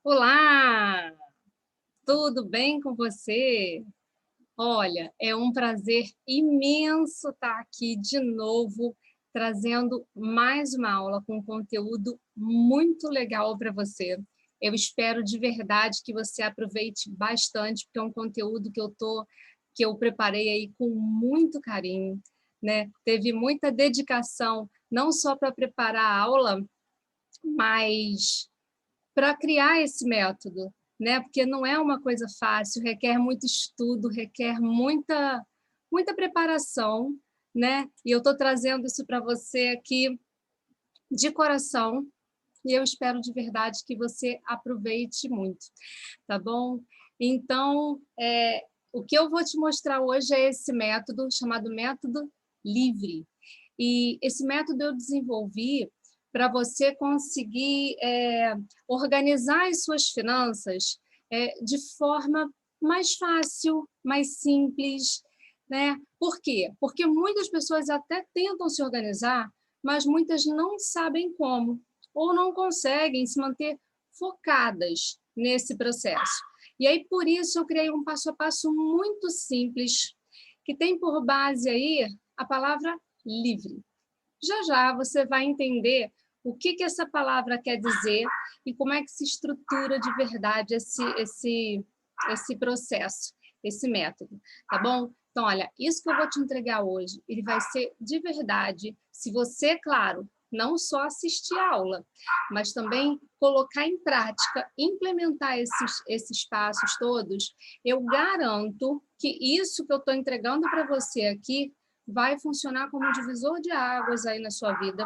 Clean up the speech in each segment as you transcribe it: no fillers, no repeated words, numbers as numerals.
Olá, tudo bem com você? Olha, é um prazer imenso estar aqui de novo, trazendo mais uma aula com conteúdo muito legal para você. Eu espero de verdade que você aproveite bastante, porque é um conteúdo que eu preparei aí com muito carinho, né? Teve muita dedicação, não só para preparar a aula, mas para criar esse método, né? Porque não é uma coisa fácil, requer muito estudo, requer muita preparação, né? E eu estou trazendo isso para você aqui de coração, e eu espero de verdade que você aproveite muito, tá bom? Então, o que eu vou te mostrar hoje é esse método chamado método livre. E esse método eu desenvolvi para você conseguir organizar as suas finanças de forma mais fácil, mais simples, né? Por quê? Porque muitas pessoas até tentam se organizar, mas muitas não sabem como, ou não conseguem se manter focadas nesse processo. E aí, por isso, eu criei um passo a passo muito simples, que tem por base aí a palavra livre. Já já você vai entender o que essa palavra quer dizer e como é que se estrutura de verdade esse processo, esse método, tá bom? Então, olha, isso que eu vou te entregar hoje, ele vai ser de verdade, se você, claro, não só assistir a aula, mas também colocar em prática, implementar esses passos todos, eu garanto que isso que eu estou entregando para você aqui vai funcionar como um divisor de águas aí na sua vida,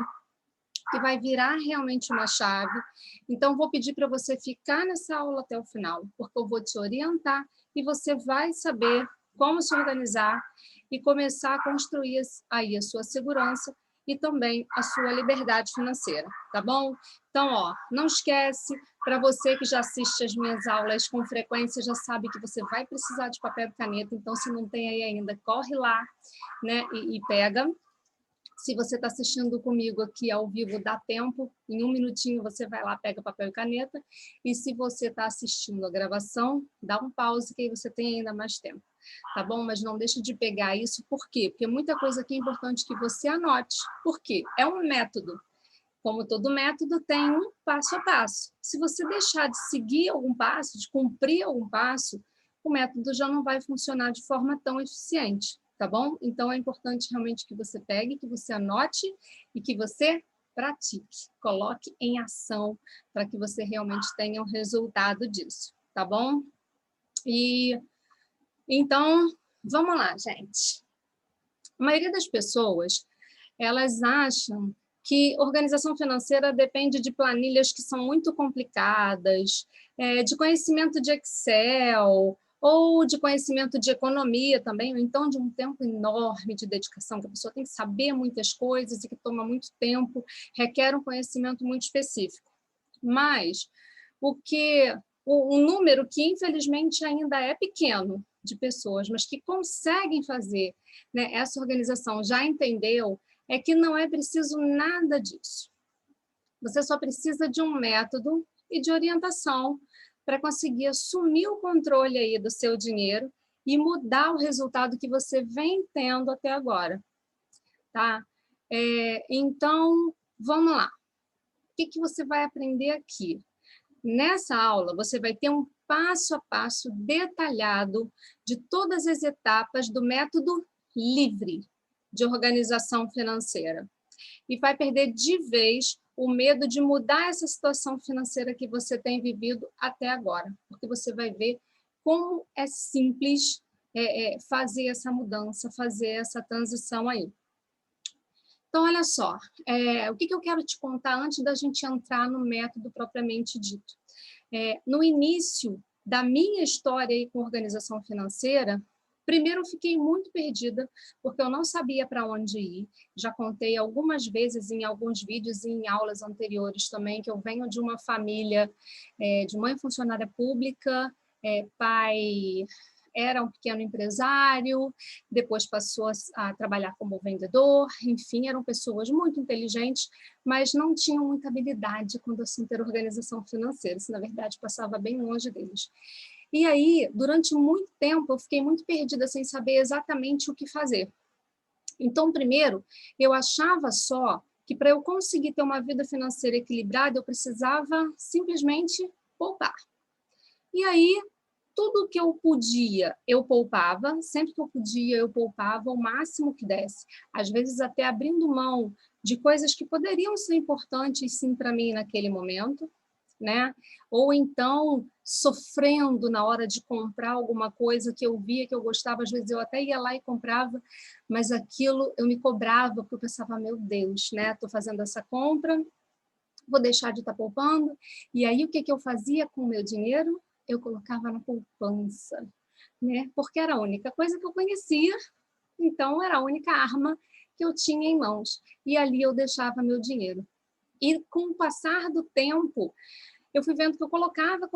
que vai virar realmente uma chave. Então, vou pedir para você ficar nessa aula até o final, porque eu vou te orientar e você vai saber como se organizar e começar a construir aí a sua segurança e também a sua liberdade financeira, tá bom? Então, ó, não esquece, para você que já assiste as minhas aulas com frequência, já sabe que você vai precisar de papel e caneta, então se não tem aí ainda, corre lá, né, e pega. Se você está assistindo comigo aqui ao vivo, dá tempo, em um minutinho você vai lá, pega papel e caneta, e se você está assistindo a gravação, dá um pause que aí você tem ainda mais tempo, tá bom? Mas não deixe de pegar isso, por quê? Porque muita coisa aqui é importante que você anote, por quê? É um método, como todo método tem um passo a passo. Se você deixar de seguir algum passo, de cumprir algum passo, o método já não vai funcionar de forma tão eficiente, tá bom? Então é importante realmente que você pegue, que você anote e que você pratique, coloque em ação para que você realmente tenha o resultado disso, tá bom? E então, vamos lá, gente. A maioria das pessoas, elas acham que organização financeira depende de planilhas que são muito complicadas, de conhecimento de Excel, ou de conhecimento de economia também, ou então de um tempo enorme de dedicação, que a pessoa tem que saber muitas coisas e que toma muito tempo, requer um conhecimento muito específico. Mas o número que infelizmente ainda é pequeno de pessoas, mas que conseguem fazer, né, essa organização, já entendeu, é que não é preciso nada disso. Você só precisa de um método e de orientação para conseguir assumir o controle aí do seu dinheiro e mudar o resultado que você vem tendo até agora, tá? Então, vamos lá. O que você vai aprender aqui? Nessa aula, você vai ter um passo a passo detalhado de todas as etapas do método livre de organização financeira. E vai perder de vez o medo de mudar essa situação financeira que você tem vivido até agora, porque você vai ver como é simples fazer essa mudança, fazer essa transição aí. Então, olha só, o que eu quero te contar antes da gente entrar no método propriamente dito. No início da minha história aí com organização financeira, primeiro eu fiquei muito perdida, porque eu não sabia para onde ir. Já contei algumas vezes em alguns vídeos e em aulas anteriores também, que eu venho de uma família de mãe funcionária pública, pai era um pequeno empresário, depois passou a trabalhar como vendedor, enfim, eram pessoas muito inteligentes, mas não tinham muita habilidade quando o assunto era organização financeira, isso, na verdade, passava bem longe deles. E aí, durante muito tempo, eu fiquei muito perdida, sem saber exatamente o que fazer. Então, primeiro, eu achava só que para eu conseguir ter uma vida financeira equilibrada, eu precisava simplesmente poupar. E aí, tudo que eu podia, eu poupava, sempre que eu podia, eu poupava o máximo que desse. Às vezes até abrindo mão de coisas que poderiam ser importantes, sim, para mim naquele momento, né? Ou então sofrendo na hora de comprar alguma coisa que eu via, que eu gostava, às vezes eu até ia lá e comprava, mas aquilo eu me cobrava, porque eu pensava, meu Deus, né? Estou fazendo essa compra, vou deixar de estar poupando. E aí o que eu fazia com o meu dinheiro? Eu colocava na poupança, né? Porque era a única coisa que eu conhecia, então era a única arma que eu tinha em mãos. E ali eu deixava meu dinheiro. E com o passar do tempo, eu fui vendo que eu colocava,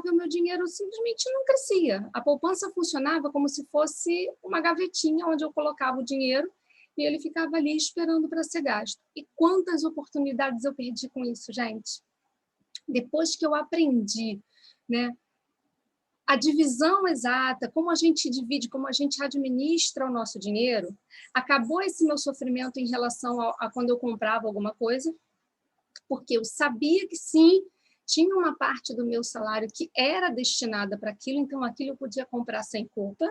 e o meu dinheiro simplesmente não crescia. A poupança funcionava como se fosse uma gavetinha onde eu colocava o dinheiro e ele ficava ali esperando para ser gasto. E quantas oportunidades eu perdi com isso, gente? Depois que eu aprendi, né, a divisão exata, como a gente divide, como a gente administra o nosso dinheiro, acabou esse meu sofrimento em relação a quando eu comprava alguma coisa, porque eu sabia que sim, tinha uma parte do meu salário que era destinada para aquilo, então aquilo eu podia comprar sem culpa.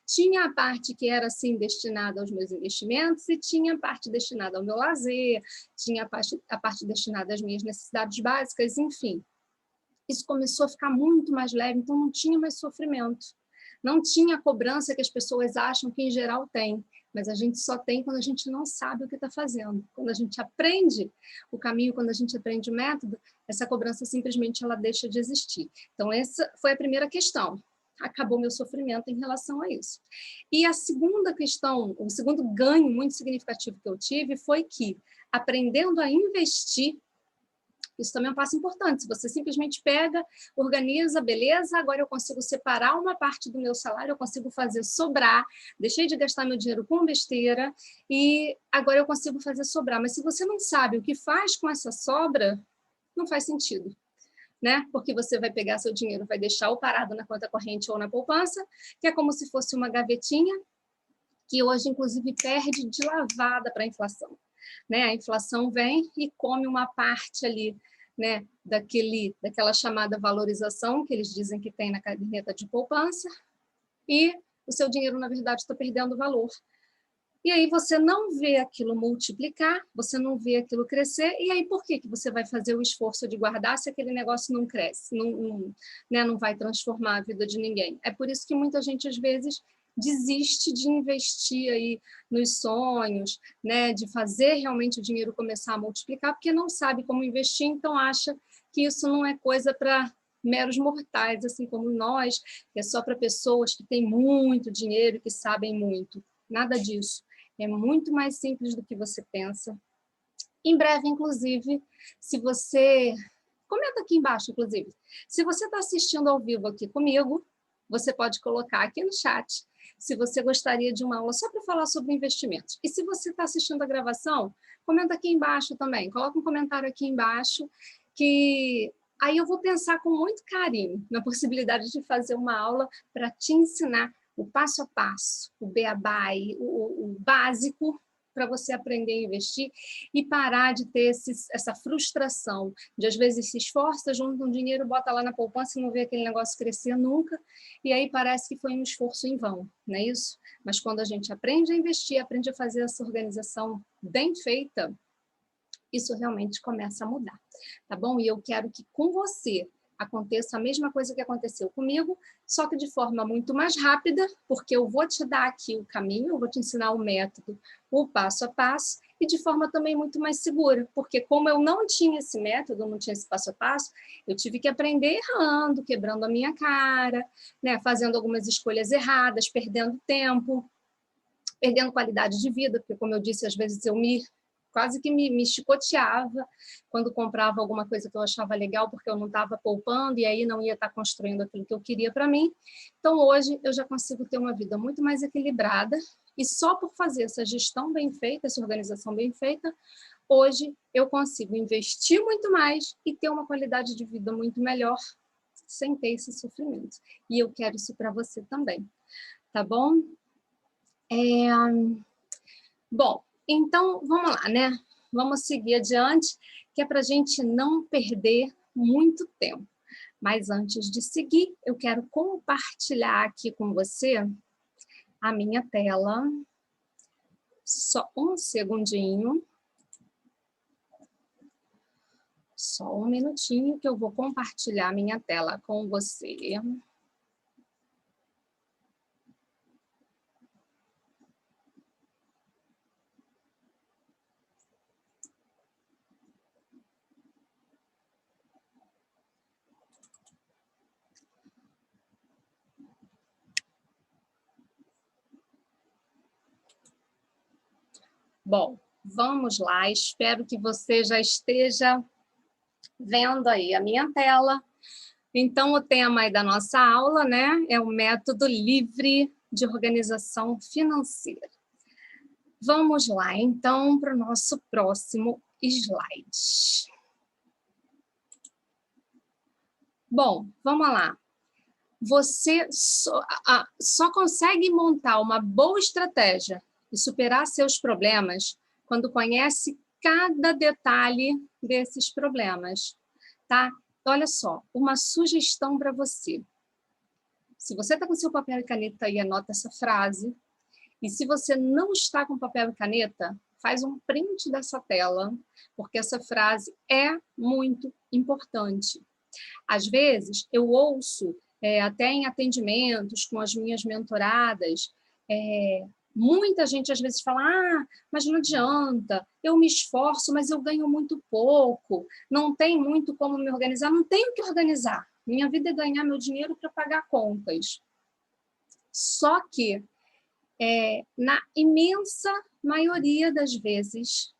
Tinha a parte que era, assim, destinada aos meus investimentos e tinha a parte destinada ao meu lazer, tinha a parte destinada às minhas necessidades básicas, enfim. Isso começou a ficar muito mais leve, então não tinha mais sofrimento. Não tinha a cobrança que as pessoas acham que, em geral, tem, mas a gente só tem quando a gente não sabe o que está fazendo. Quando a gente aprende o caminho, quando a gente aprende o método, essa cobrança simplesmente ela deixa de existir. Então, essa foi a primeira questão. Acabou meu sofrimento em relação a isso. E a segunda questão, o segundo ganho muito significativo que eu tive foi que, aprendendo a investir, isso também é um passo importante. Se você simplesmente pega, organiza, beleza, agora eu consigo separar uma parte do meu salário, eu consigo fazer sobrar, deixei de gastar meu dinheiro com besteira e agora eu consigo fazer sobrar. Mas se você não sabe o que faz com essa sobra, não faz sentido, né? Porque você vai pegar seu dinheiro, vai deixar ou parado na conta corrente ou na poupança, que é como se fosse uma gavetinha, que hoje, inclusive, perde de lavada para a inflação. Né? A inflação vem e come uma parte ali, né, daquela chamada valorização que eles dizem que tem na caderneta de poupança, e o seu dinheiro, na verdade, está perdendo valor. E aí você não vê aquilo multiplicar, você não vê aquilo crescer, e aí por que você vai fazer o esforço de guardar se aquele negócio não cresce, né, não vai transformar a vida de ninguém? É por isso que muita gente, às vezes, desiste de investir aí nos sonhos, né, de fazer realmente o dinheiro começar a multiplicar, porque não sabe como investir, então acha que isso não é coisa para meros mortais, assim como nós, que é só para pessoas que têm muito dinheiro e que sabem muito. Nada disso. É muito mais simples do que você pensa. Em breve, inclusive, se você... Comenta aqui embaixo, inclusive. Se você está assistindo ao vivo aqui comigo, você pode colocar aqui no chat se você gostaria de uma aula só para falar sobre investimentos. E se você está assistindo a gravação, comenta aqui embaixo também. Coloca um comentário aqui embaixo, que aí eu vou pensar com muito carinho na possibilidade de fazer uma aula para te ensinar o passo a passo, o beabá, o básico, para você aprender a investir e parar de ter essa frustração, de às vezes se esforça, junta um dinheiro, bota lá na poupança e não vê aquele negócio crescer nunca, e aí parece que foi um esforço em vão, não é isso? Mas quando a gente aprende a investir, aprende a fazer essa organização bem feita, isso realmente começa a mudar, tá bom? E eu quero que com você aconteça a mesma coisa que aconteceu comigo, só que de forma muito mais rápida, porque eu vou te dar aqui o caminho, eu vou te ensinar o método, o passo a passo, e de forma também muito mais segura, porque como eu não tinha esse método, não tinha esse passo a passo, eu tive que aprender errando, quebrando a minha cara, né, fazendo algumas escolhas erradas, perdendo tempo, perdendo qualidade de vida, porque como eu disse, às vezes eu me quase que me chicoteava quando comprava alguma coisa que eu achava legal, porque eu não estava poupando e aí não ia estar construindo aquilo que eu queria para mim. Então, hoje, eu já consigo ter uma vida muito mais equilibrada e só por fazer essa gestão bem feita, essa organização bem feita, hoje eu consigo investir muito mais e ter uma qualidade de vida muito melhor sem ter esse sofrimento. E eu quero isso para você também, tá bom? Bom, então vamos lá, né? Vamos seguir adiante, que é para a gente não perder muito tempo. Mas antes de seguir, eu quero compartilhar aqui com você a minha tela. Só um segundinho. Só um minutinho que eu vou compartilhar a minha tela com você. Bom, vamos lá. Espero que você já esteja vendo aí a minha tela. Então, o tema aí da nossa aula, né, é o método livre de organização financeira. Vamos lá, então, para o nosso próximo slide. Bom, vamos lá. Você só consegue montar uma boa estratégia e superar seus problemas quando conhece cada detalhe desses problemas, tá? Olha só, uma sugestão para você. Se você está com seu papel e caneta aí, anota essa frase. E se você não está com papel e caneta, faz um print dessa tela, porque essa frase é muito importante. Às vezes, eu ouço, até em atendimentos com as minhas mentoradas, muita gente às vezes fala, mas não adianta, eu me esforço, mas eu ganho muito pouco, não tem muito como me organizar, não tenho que organizar. Minha vida é ganhar meu dinheiro para pagar contas. Só que, na imensa maioria das vezes,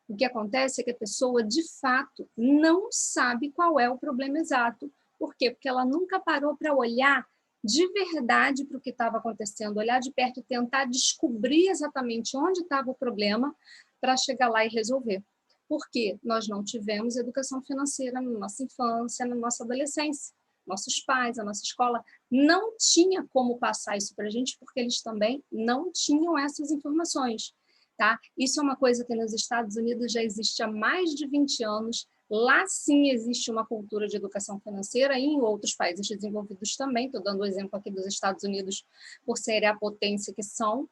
o que acontece é que a pessoa, de fato, não sabe qual é o problema exato. Por quê? Porque ela nunca parou para olhar de verdade para o que estava acontecendo, olhar de perto e tentar descobrir exatamente onde estava o problema para chegar lá e resolver. Porque nós não tivemos educação financeira na nossa infância, na nossa adolescência. Nossos pais, a nossa escola, não tinha como passar isso para a gente, porque eles também não tinham essas informações. Tá? Isso é uma coisa que nos Estados Unidos já existe há mais de 20 anos. Lá sim existe uma cultura de educação financeira e em outros países desenvolvidos também. Estou dando o exemplo aqui dos Estados Unidos por ser a potência que são.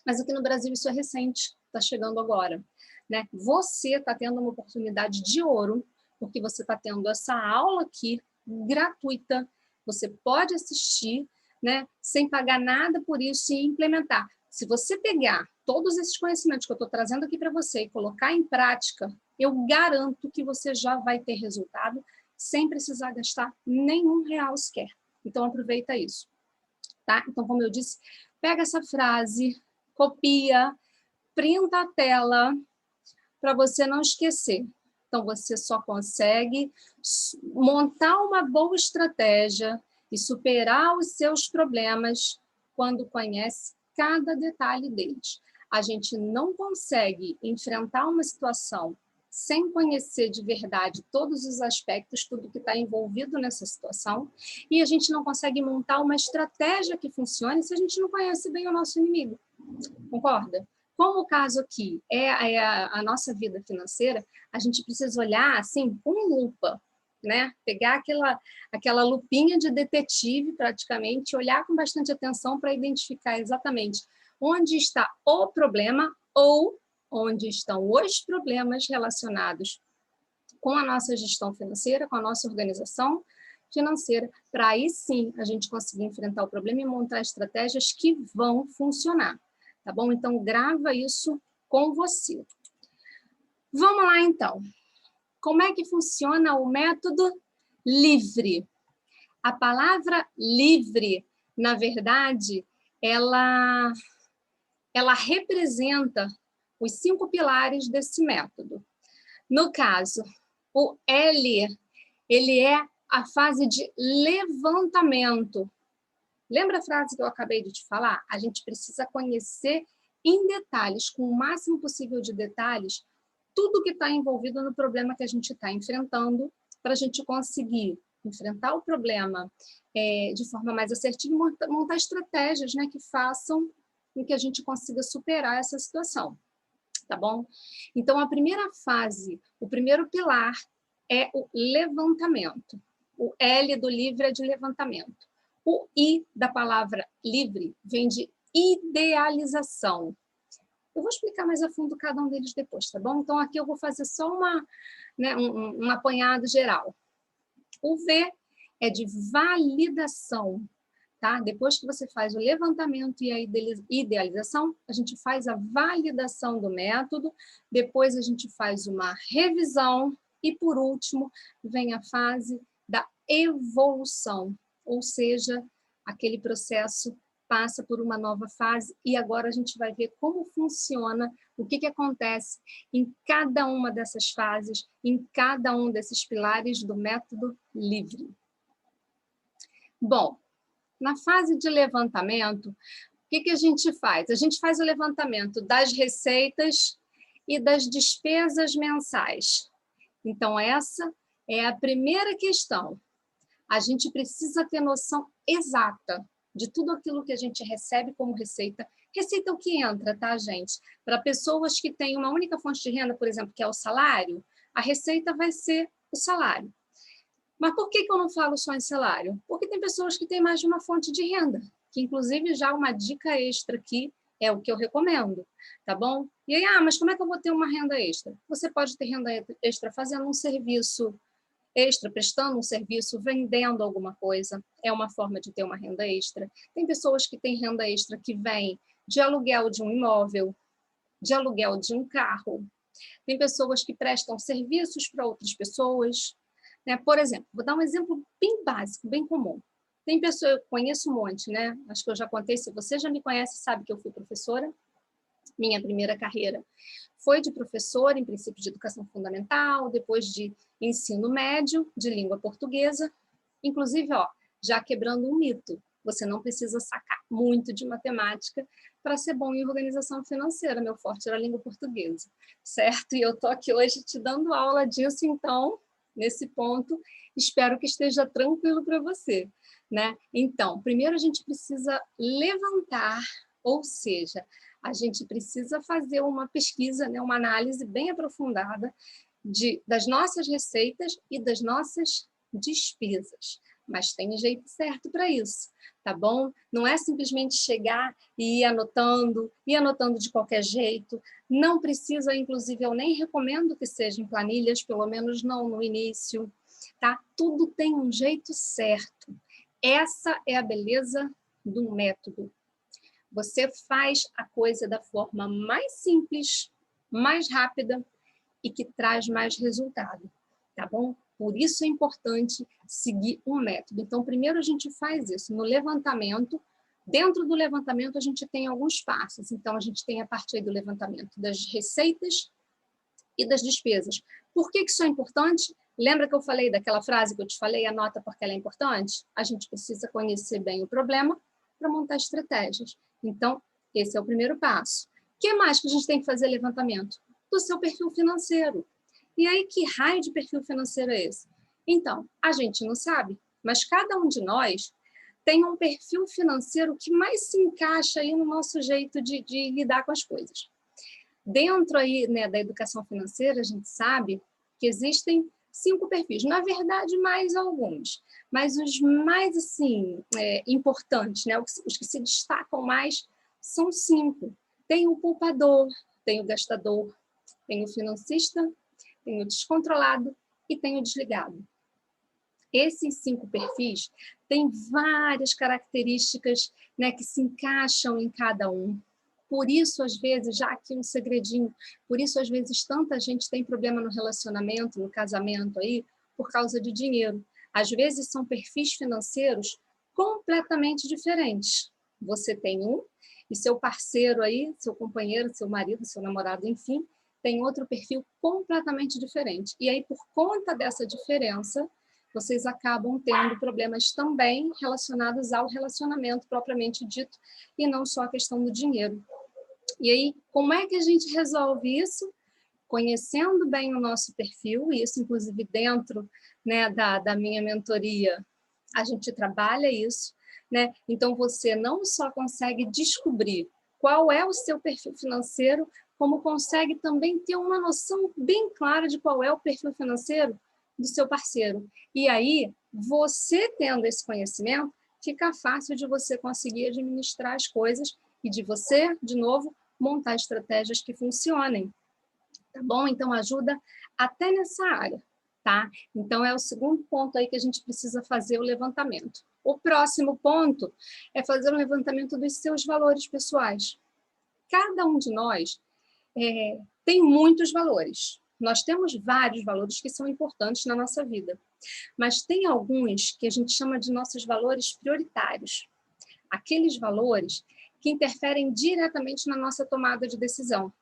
Mas aqui no Brasil isso é recente, está chegando agora. Né? Você está tendo uma oportunidade de ouro, porque você está tendo essa aula aqui gratuita. Você pode assistir, né, sem pagar nada por isso e implementar. Se você pegar todos esses conhecimentos que eu estou trazendo aqui para você e colocar em prática, eu garanto que você já vai ter resultado sem precisar gastar nenhum real sequer. Então, aproveita isso. Tá? Então, como eu disse, pega essa frase, copia, printa a tela para você não esquecer. Então, você só consegue montar uma boa estratégia e superar os seus problemas quando conhece cada detalhe deles. A gente não consegue enfrentar uma situação sem conhecer de verdade todos os aspectos, tudo que está envolvido nessa situação, e a gente não consegue montar uma estratégia que funcione se a gente não conhece bem o nosso inimigo. Concorda? Como o caso aqui é a nossa vida financeira, a gente precisa olhar assim com lupa, né? Pegar aquela lupinha de detetive, praticamente, olhar com bastante atenção para identificar exatamente onde está o problema ou onde estão os problemas relacionados com a nossa gestão financeira, com a nossa organização financeira, para aí sim a gente conseguir enfrentar o problema e montar estratégias que vão funcionar. Tá bom? Então, grava isso com você. Vamos lá, então. Como é que funciona o método livre? A palavra livre, na verdade, ela ela representa os 5 pilares desse método. No caso, o L, ele é a fase de levantamento. Lembra a frase que eu acabei de te falar? A gente precisa conhecer em detalhes, com o máximo possível de detalhes, tudo que está envolvido no problema que a gente está enfrentando, para a gente conseguir enfrentar o problema de forma mais assertiva e montar estratégias, né, que façam com que a gente consiga superar essa situação, tá bom? Então, a primeira fase, o primeiro pilar é o levantamento. O L do livre é de levantamento. O I da palavra livre vem de idealização. Eu vou explicar mais a fundo cada um deles depois, tá bom? Então, aqui eu vou fazer só um apanhado geral. O V é de validação, tá? Depois que você faz o levantamento e a idealização, a gente faz a validação do método, depois a gente faz uma revisão e, por último, vem a fase da evolução, ou seja, aquele processo passa por uma nova fase e agora a gente vai ver como funciona, o que acontece em cada uma dessas fases, em cada um desses pilares do método livre. Bom, na fase de levantamento, o que a gente faz? A gente faz o levantamento das receitas e das despesas mensais. Então, essa é a primeira questão. A gente precisa ter noção exata de tudo aquilo que a gente recebe como receita. Receita é o que entra, tá, gente? Para pessoas que têm uma única fonte de renda, por exemplo, que é o salário, a receita vai ser o salário. Mas por que eu não falo só em salário? Porque tem pessoas que têm mais de uma fonte de renda, que inclusive já uma dica extra aqui é o que eu recomendo, tá bom? E aí, mas como é que eu vou ter uma renda extra? Você pode ter renda extra fazendo um serviço extra, prestando um serviço, vendendo alguma coisa, é uma forma de ter uma renda extra. Tem pessoas que têm renda extra que vem de aluguel de um imóvel, de aluguel de um carro. Tem pessoas que prestam serviços para outras pessoas, né? Por exemplo, vou dar um exemplo bem básico, bem comum. Tem pessoa, eu conheço um monte, né? Acho que eu já contei, se você já me conhece, sabe que eu fui professora. Minha primeira carreira foi de professora, em princípio de educação fundamental, depois de ensino médio, de língua portuguesa. Inclusive, já quebrando um mito, você não precisa sacar muito de matemática para ser bom em organização financeira. Meu forte era a língua portuguesa, certo? E eu estou aqui hoje te dando aula disso, então, nesse ponto, espero que esteja tranquilo para você, né? Então, primeiro a gente precisa levantar, ou seja, a gente precisa fazer uma pesquisa, né, uma análise bem aprofundada das nossas receitas e das nossas despesas. Mas tem jeito certo para isso, tá bom? Não é simplesmente chegar e ir anotando de qualquer jeito. Não precisa, inclusive, eu nem recomendo que seja em planilhas, pelo menos não no início, tá? Tudo tem um jeito certo. Essa é a beleza do método. Você faz a coisa da forma mais simples, mais rápida e que traz mais resultado, tá bom? Por isso é importante seguir um método. Então, primeiro a gente faz isso no levantamento. Dentro do levantamento, a gente tem alguns passos. Então, a gente tem a parte aí do levantamento das receitas e das despesas. Por que isso é importante? Lembra que eu falei daquela frase que eu te falei, anota porque ela é importante? A gente precisa conhecer bem o problema para montar estratégias. Então, esse é o primeiro passo. O que mais que a gente tem que fazer levantamento? Do seu perfil financeiro. E aí, que raio de perfil financeiro é esse? Então, a gente não sabe, mas cada um de nós tem um perfil financeiro que mais se encaixa aí no nosso jeito de lidar com as coisas. Dentro aí, né, da educação financeira, a gente sabe que existem 5 perfis, na verdade, mais alguns, mas os mais assim, importantes, né, os que se destacam mais, são 5. Tem o poupador, tem o gastador, tem o financista, tem o descontrolado e tem o desligado. Esses 5 perfis têm várias características, né, que se encaixam em cada um. Por isso, às vezes, já aqui um segredinho, por isso, às vezes, tanta gente tem problema no relacionamento, no casamento aí, por causa de dinheiro. Às vezes, são perfis financeiros completamente diferentes. Você tem um E seu parceiro aí, seu companheiro, seu marido, seu namorado, enfim, tem outro perfil completamente diferente. E aí, por conta dessa diferença, vocês acabam tendo problemas também relacionados ao relacionamento propriamente dito, e não só a questão do dinheiro. E aí, como é que a gente resolve isso? Conhecendo bem o nosso perfil, e isso inclusive dentro, né, da minha mentoria, a gente trabalha isso, né? Então você não só consegue descobrir qual é o seu perfil financeiro, como consegue também ter uma noção bem clara de qual é o perfil financeiro do seu parceiro. E aí, você tendo esse conhecimento, fica fácil de você conseguir administrar as coisas e de você, de novo, montar estratégias que funcionem. Tá bom? Então, ajuda até nessa área, tá? Então, é o segundo ponto aí que a gente precisa fazer o levantamento. O próximo ponto é fazer um levantamento dos seus valores pessoais. Cada um de nós tem muitos valores. Nós temos vários valores que são importantes na nossa vida, mas tem alguns que a gente chama de nossos valores prioritários. Aqueles valores que interferem diretamente na nossa tomada de decisão.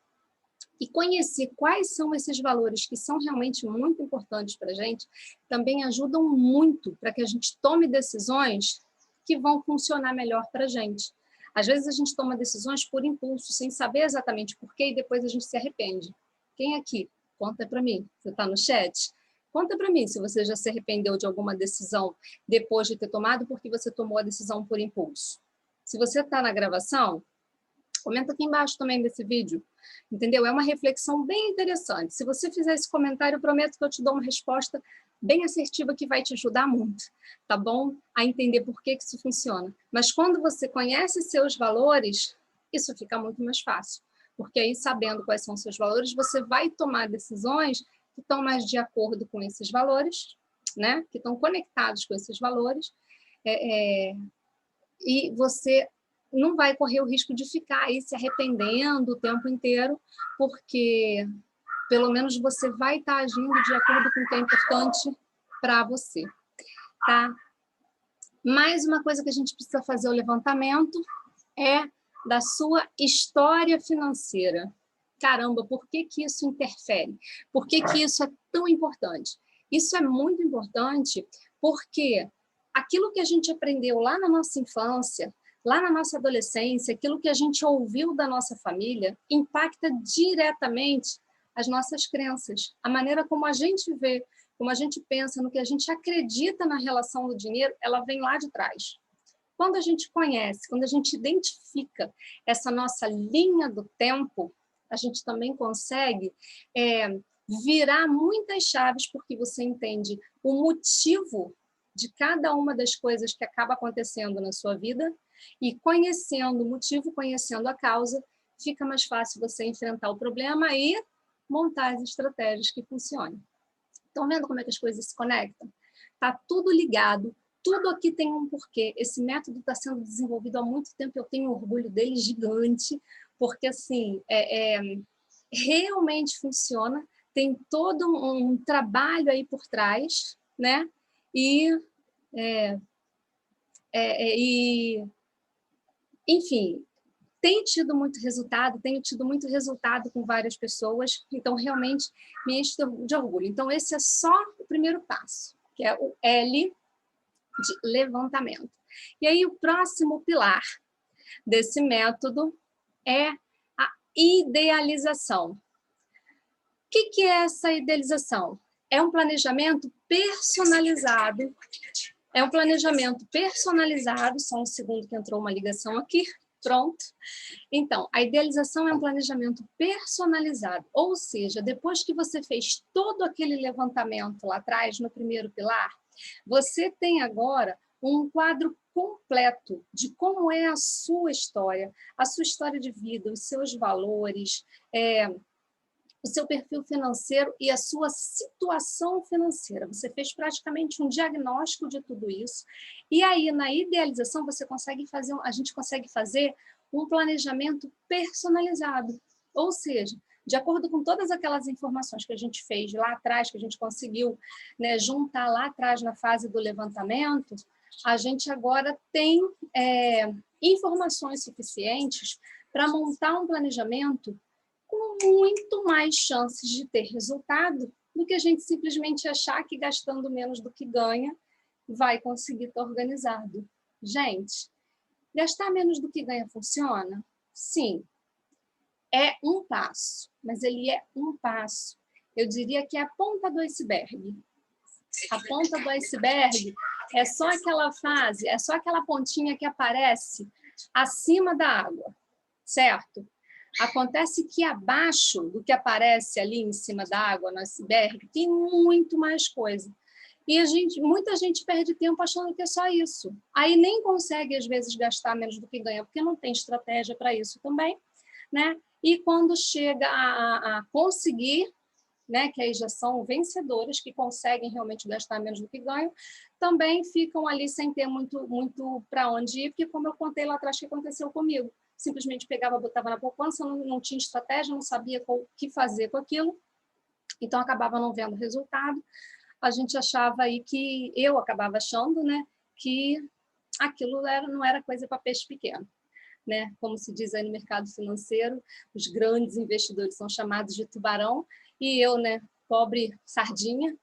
E conhecer quais são esses valores que são realmente muito importantes para a gente, também ajudam muito para que a gente tome decisões que vão funcionar melhor para a gente. Às vezes a gente toma decisões por impulso, sem saber exatamente por quê, e depois a gente se arrepende. Quem aqui? Conta para mim. Você está no chat? Conta para mim se você já se arrependeu de alguma decisão depois de ter tomado, porque você tomou a decisão por impulso. Se você está na gravação, comenta aqui embaixo também desse vídeo, entendeu? É uma reflexão bem interessante. Se você fizer esse comentário, eu prometo que eu te dou uma resposta bem assertiva que vai te ajudar muito, tá bom? A entender por que isso funciona. Mas quando você conhece seus valores, isso fica muito mais fácil. Porque aí, sabendo quais são os seus valores, você vai tomar decisões que estão mais de acordo com esses valores, né? Que estão conectados com esses valores, e você não vai correr o risco de ficar aí se arrependendo o tempo inteiro, porque pelo menos você vai estar agindo de acordo com o que é importante para você, tá? Mais uma coisa que a gente precisa fazer o levantamento é da sua história financeira. Caramba, por que que isso interfere? Por que que isso é tão importante? Isso é muito importante porque aquilo que a gente aprendeu lá na nossa infância, lá na nossa adolescência, aquilo que a gente ouviu da nossa família, impacta diretamente as nossas crenças, a maneira como a gente vê, como a gente pensa, no que a gente acredita na relação do dinheiro, ela vem lá de trás. Quando a gente conhece, quando a gente identifica essa nossa linha do tempo, a gente também consegue virar muitas chaves, porque você entende o motivo de cada uma das coisas que acaba acontecendo na sua vida, e conhecendo o motivo, conhecendo a causa, fica mais fácil você enfrentar o problema e montar as estratégias que funcionem. Estão vendo como é que as coisas se conectam? Está tudo ligado, tudo aqui tem um porquê. Esse método está sendo desenvolvido há muito tempo, eu tenho um orgulho dele gigante, porque assim, realmente funciona, tem todo um trabalho aí por trás, né? Enfim, tenho tido muito resultado com várias pessoas, então realmente me enche de orgulho. Então esse é só o primeiro passo, que é o L de levantamento. E aí o próximo pilar desse método é a idealização. O que é essa idealização? É um planejamento personalizado. Só um segundo que entrou uma ligação aqui. Pronto. Então, a idealização é um planejamento personalizado, ou seja, depois que você fez todo aquele levantamento lá atrás, no primeiro pilar, você tem agora um quadro completo de como é a sua história de vida, os seus valores, o seu perfil financeiro e a sua situação financeira. Você fez praticamente um diagnóstico de tudo isso. E aí, na idealização, a gente consegue fazer um planejamento personalizado. Ou seja, de acordo com todas aquelas informações que a gente fez lá atrás, que a gente conseguiu, né, juntar lá atrás na fase do levantamento, a gente agora tem informações suficientes para montar um planejamento com muito mais chances de ter resultado do que a gente simplesmente achar que gastando menos do que ganha vai conseguir estar organizado. Gente, gastar menos do que ganha funciona? Sim. É um passo, mas ele é um passo. Eu diria que é a ponta do iceberg. A ponta do iceberg é só aquela fase, é só aquela pontinha que aparece acima da água, certo? Acontece que abaixo do que aparece ali em cima da água, no iceberg, tem muito mais coisa. E muita gente perde tempo achando que é só isso. Aí nem consegue, às vezes, gastar menos do que ganha, porque não tem estratégia para isso também, né? E quando chega a conseguir, né, que aí já são vencedoras, que conseguem realmente gastar menos do que ganham, também ficam ali sem ter muito para onde ir, porque, como eu contei lá atrás, que aconteceu comigo. Simplesmente pegava, botava na poupança, não tinha estratégia, não sabia o que fazer com aquilo, então acabava não vendo resultado. A gente achava aí que, eu acabava achando, né, que aquilo não era coisa para peixe pequeno. Né? Como se diz aí no mercado financeiro, os grandes investidores são chamados de tubarão, e eu, né, pobre sardinha,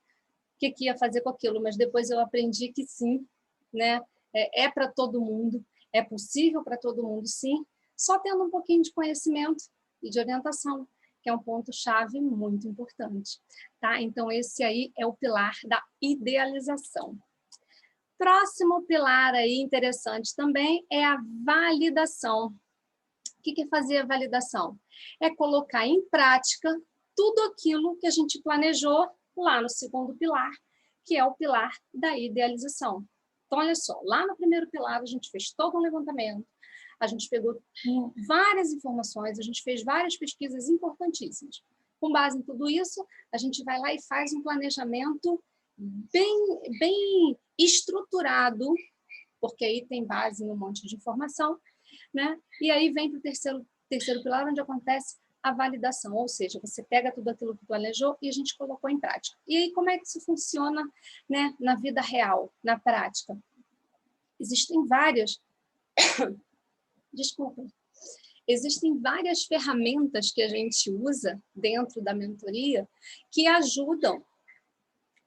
que ia fazer com aquilo? Mas depois eu aprendi que sim, né, é para todo mundo, é possível para todo mundo, sim, só tendo um pouquinho de conhecimento e de orientação, que é um ponto-chave muito importante. Tá? Então, esse aí é o pilar da idealização. Próximo pilar aí interessante também é a validação. O que é fazer a validação? É colocar em prática tudo aquilo que a gente planejou lá no segundo pilar, que é o pilar da idealização. Então, olha só, lá no primeiro pilar a gente fez todo um levantamento, a gente pegou várias informações, a gente fez várias pesquisas importantíssimas. Com base em tudo isso, a gente vai lá e faz um planejamento bem estruturado, porque aí tem base em um monte de informação, né? E aí vem para o terceiro pilar, onde acontece a validação, ou seja, você pega tudo aquilo que planejou e a gente colocou em prática. E aí, como é que isso funciona, né, na vida real, na prática? Existem várias... Desculpa. Existem várias ferramentas que a gente usa dentro da mentoria que ajudam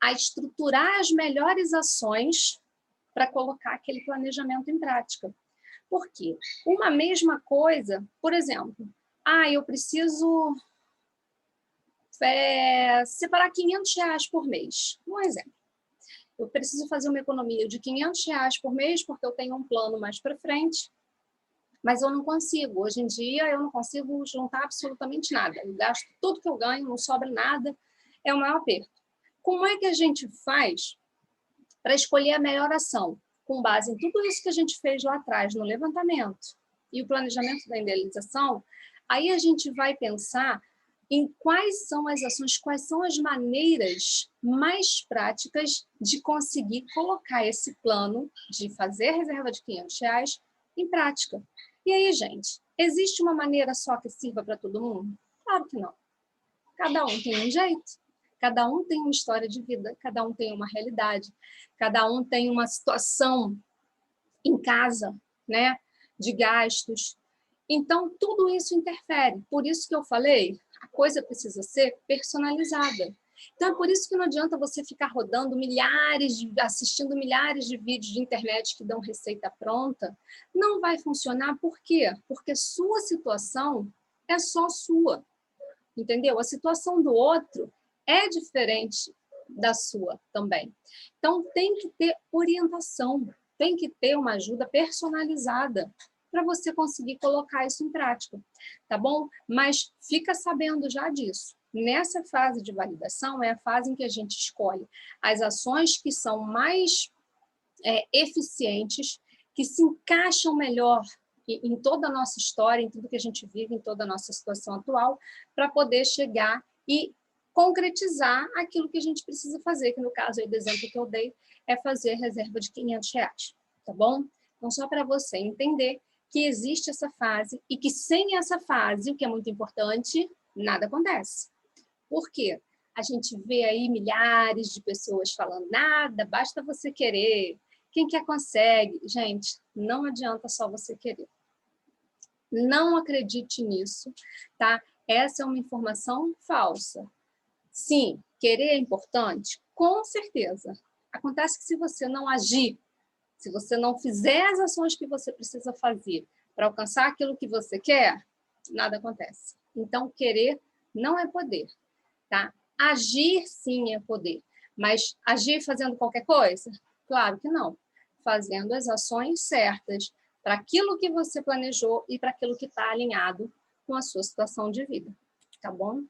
a estruturar as melhores ações para colocar aquele planejamento em prática. Por quê? Uma mesma coisa, por exemplo, eu preciso separar R$500 por mês. Um exemplo. Eu preciso fazer uma economia de R$500 por mês porque eu tenho um plano mais para frente, mas eu não consigo. Hoje em dia, eu não consigo juntar absolutamente nada. Eu gasto tudo que eu ganho, não sobra nada, é o maior aperto. Como é que a gente faz para escolher a melhor ação? Com base em tudo isso que a gente fez lá atrás, no levantamento e o planejamento da idealização, aí a gente vai pensar em quais são as ações, quais são as maneiras mais práticas de conseguir colocar esse plano de fazer a reserva de R$500 em prática. E aí, gente, existe uma maneira só que sirva para todo mundo? Claro que não. Cada um tem um jeito. Cada um tem uma história de vida, cada um tem uma realidade, cada um tem uma situação em casa, né, de gastos. Então, tudo isso interfere. Por isso que eu falei, a coisa precisa ser personalizada. Então, é por isso que não adianta você ficar rodando assistindo milhares de vídeos de internet que dão receita pronta. Não vai funcionar. Por quê? Porque sua situação é só sua. Entendeu? A situação do outro é diferente da sua também. Então, tem que ter orientação, tem que ter uma ajuda personalizada para você conseguir colocar isso em prática, tá bom? Mas fica sabendo já disso. Nessa fase de validação é a fase em que a gente escolhe as ações que são mais eficientes, que se encaixam melhor em toda a nossa história, em tudo que a gente vive, em toda a nossa situação atual, para poder chegar e concretizar aquilo que a gente precisa fazer, que no caso aí do exemplo que eu dei, é fazer reserva de R$500, tá bom? Então, só para você entender que existe essa fase e que sem essa fase, o que é muito importante, nada acontece. Por quê? A gente vê aí milhares de pessoas falando nada, basta você querer, Quem quer consegue. Gente, não adianta só você querer. Não acredite nisso, tá? Essa é uma informação falsa. Sim, querer é importante? Com certeza. Acontece que se você não agir, se você não fizer as ações que você precisa fazer para alcançar aquilo que você quer, nada acontece. Então, querer não é poder, tá? Agir, sim, é poder. Mas agir fazendo qualquer coisa? Claro que não. Fazendo as ações certas para aquilo que você planejou e para aquilo que está alinhado com a sua situação de vida, tá bom?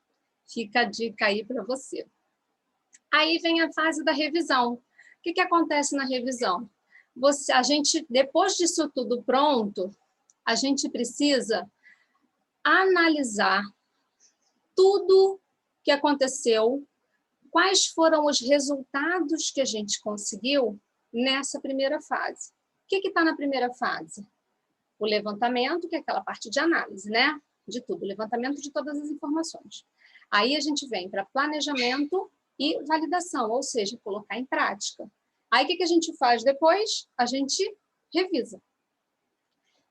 Fica a dica aí para você. Aí vem a fase da revisão. O que acontece na revisão? A gente, depois disso tudo pronto, a gente precisa analisar tudo que aconteceu, quais foram os resultados que a gente conseguiu nessa primeira fase. O que está na primeira fase? O levantamento, que é aquela parte de análise, né? De tudo, o levantamento de todas as informações. Aí a gente vem para planejamento e validação, ou seja, colocar em prática. Aí o que a gente faz depois? A gente revisa.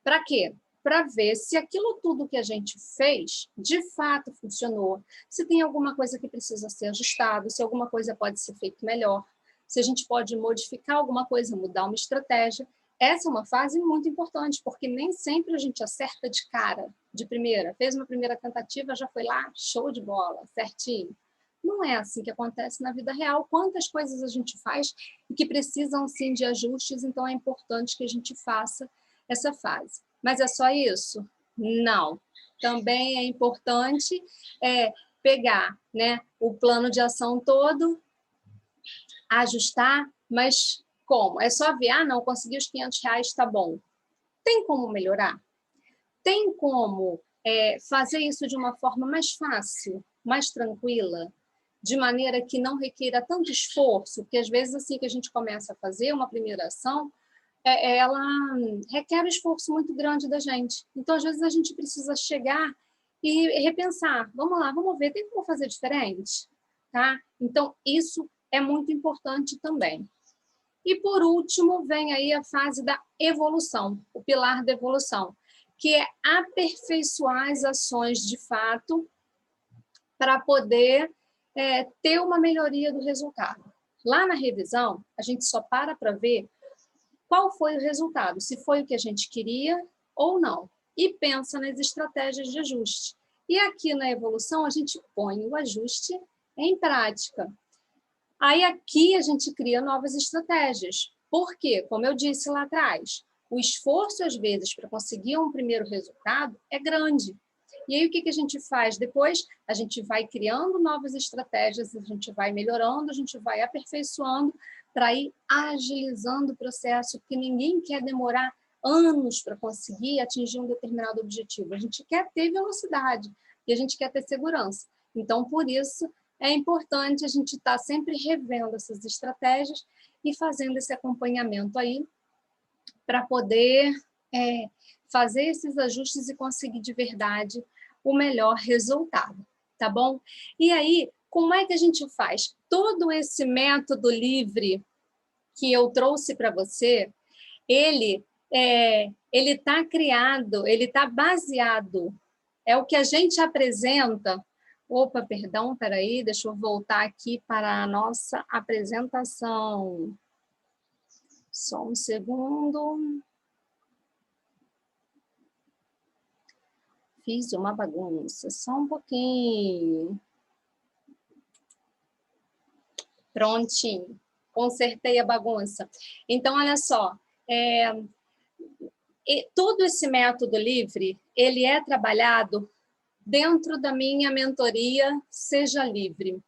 Para quê? Para ver se aquilo tudo que a gente fez, de fato funcionou, se tem alguma coisa que precisa ser ajustado, se alguma coisa pode ser feita melhor, se a gente pode modificar alguma coisa, mudar uma estratégia. Essa é uma fase muito importante, porque nem sempre a gente acerta de cara, de primeira. Fez uma primeira tentativa, já foi lá, show de bola, certinho. Não é assim que acontece na vida real. Quantas coisas a gente faz e que precisam, sim, de ajustes, então é importante que a gente faça essa fase. Mas é só isso? Não. Também é importante pegar, né, o plano de ação todo, ajustar, mas como? É só ver, não, consegui os R$500, tá bom. Tem como melhorar? Tem como fazer isso de uma forma mais fácil, mais tranquila, de maneira que não requeira tanto esforço, porque às vezes assim que a gente começa a fazer uma primeira ação, ela requer um esforço muito grande da gente. Então, às vezes, a gente precisa chegar e repensar. Vamos lá, vamos ver, tem como fazer diferente? Tá? Então, isso é muito importante também. E, por último, vem aí a fase da evolução, o pilar da evolução, que é aperfeiçoar as ações de fato para poder ter uma melhoria do resultado. Lá na revisão, a gente só para ver qual foi o resultado, se foi o que a gente queria ou não, e pensa nas estratégias de ajuste. E aqui na evolução, a gente põe o ajuste em prática. Aí aqui a gente cria novas estratégias. Por quê? Como eu disse lá atrás, o esforço, às vezes, para conseguir um primeiro resultado é grande. E aí o que a gente faz depois? A gente vai criando novas estratégias, a gente vai melhorando, a gente vai aperfeiçoando para ir agilizando o processo, porque ninguém quer demorar anos para conseguir atingir um determinado objetivo. A gente quer ter velocidade e a gente quer ter segurança. Então, por isso, é importante a gente estar sempre revendo essas estratégias e fazendo esse acompanhamento aí para poder fazer esses ajustes e conseguir de verdade o melhor resultado, tá bom? E aí, como é que a gente faz? Todo esse método livre que eu trouxe para você, ele está criado, ele está baseado, é o que a gente apresenta. Opa, perdão, peraí, deixa eu voltar aqui para a nossa apresentação. Só um segundo. Fiz uma bagunça, só um pouquinho. Prontinho, consertei a bagunça. Então, olha só, todo esse método livre, ele é trabalhado dentro da minha mentoria Seja Livre.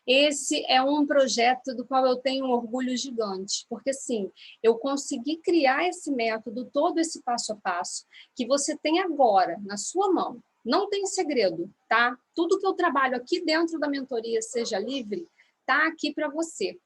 Esse é um projeto do qual eu tenho um orgulho gigante, porque sim, eu consegui criar esse método, todo esse passo a passo, que você tem agora na sua mão. Não tem segredo, tá? Tudo que eu trabalho aqui dentro da mentoria Seja Livre tá aqui para você.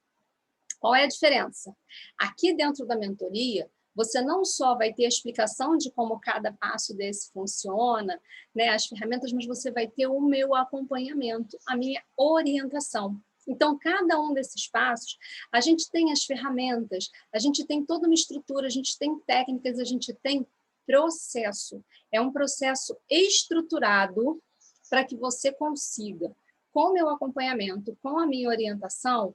Qual é a diferença? Aqui dentro da mentoria, você não só vai ter a explicação de como cada passo desse funciona, né, as ferramentas, mas você vai ter o meu acompanhamento, a minha orientação. Então, cada um desses passos, a gente tem as ferramentas, a gente tem toda uma estrutura, a gente tem técnicas, a gente tem processo. É um processo estruturado para que você consiga, com o meu acompanhamento, com a minha orientação,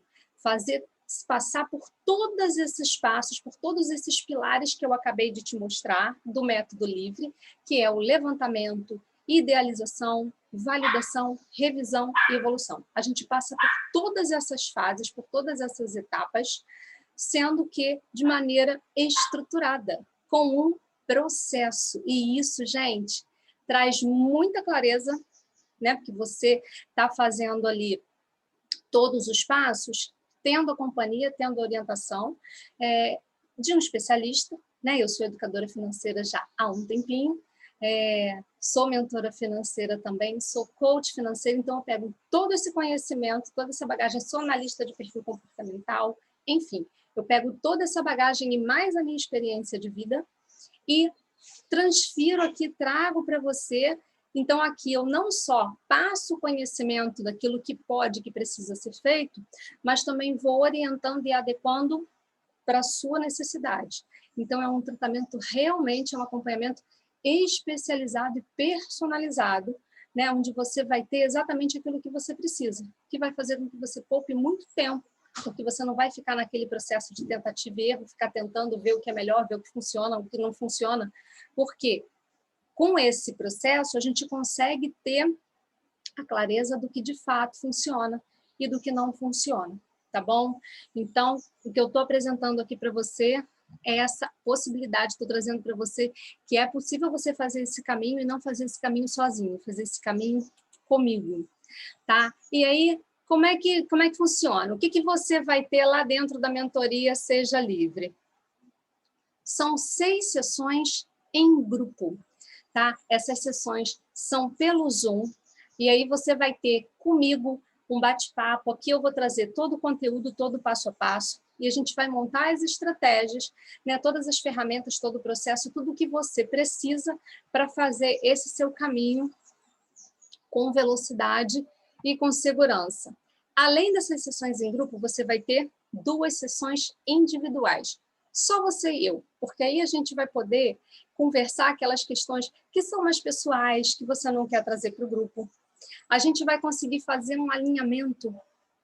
passar por todos esses passos, por todos esses pilares que eu acabei de te mostrar do método livre, que é o levantamento, idealização, validação, revisão e evolução. A gente passa por todas essas fases, por todas essas etapas, sendo que de maneira estruturada, com um processo. E isso, gente, traz muita clareza, né? Porque você está fazendo ali todos os passos, tendo a companhia, tendo a orientação de um especialista, né? Eu sou educadora financeira já há um tempinho, sou mentora financeira também, sou coach financeiro, então eu pego todo esse conhecimento, toda essa bagagem, sou analista de perfil comportamental, enfim, eu pego toda essa bagagem e mais a minha experiência de vida e transfiro aqui, trago para você. Então, aqui eu não só passo o conhecimento daquilo que pode, que precisa ser feito, mas também vou orientando e adequando para a sua necessidade. Então, é um tratamento realmente, é um acompanhamento especializado e personalizado, né, onde você vai ter exatamente aquilo que você precisa, que vai fazer com que você poupe muito tempo, porque você não vai ficar naquele processo de tentativa e erro, ficar tentando ver o que é melhor, ver o que funciona, o que não funciona, porque com esse processo a gente consegue ter a clareza do que de fato funciona e do que não funciona, tá bom? Então, o que eu estou apresentando aqui para você é essa possibilidade, estou trazendo para você que é possível você fazer esse caminho e não fazer esse caminho sozinho, fazer esse caminho comigo, tá? E aí, como é que funciona? O que você vai ter lá dentro da mentoria Seja Livre? São 6 sessões em grupo, tá? Essas sessões são pelo Zoom, e aí você vai ter comigo um bate-papo. Aqui eu vou trazer todo o conteúdo, todo o passo a passo, e a gente vai montar as estratégias, né, todas as ferramentas, todo o processo, tudo o que você precisa para fazer esse seu caminho com velocidade e com segurança. Além dessas sessões em grupo, você vai ter 2 sessões individuais. Só você e eu, porque aí a gente vai poder conversar aquelas questões que são mais pessoais, que você não quer trazer para o grupo. A gente vai conseguir fazer um alinhamento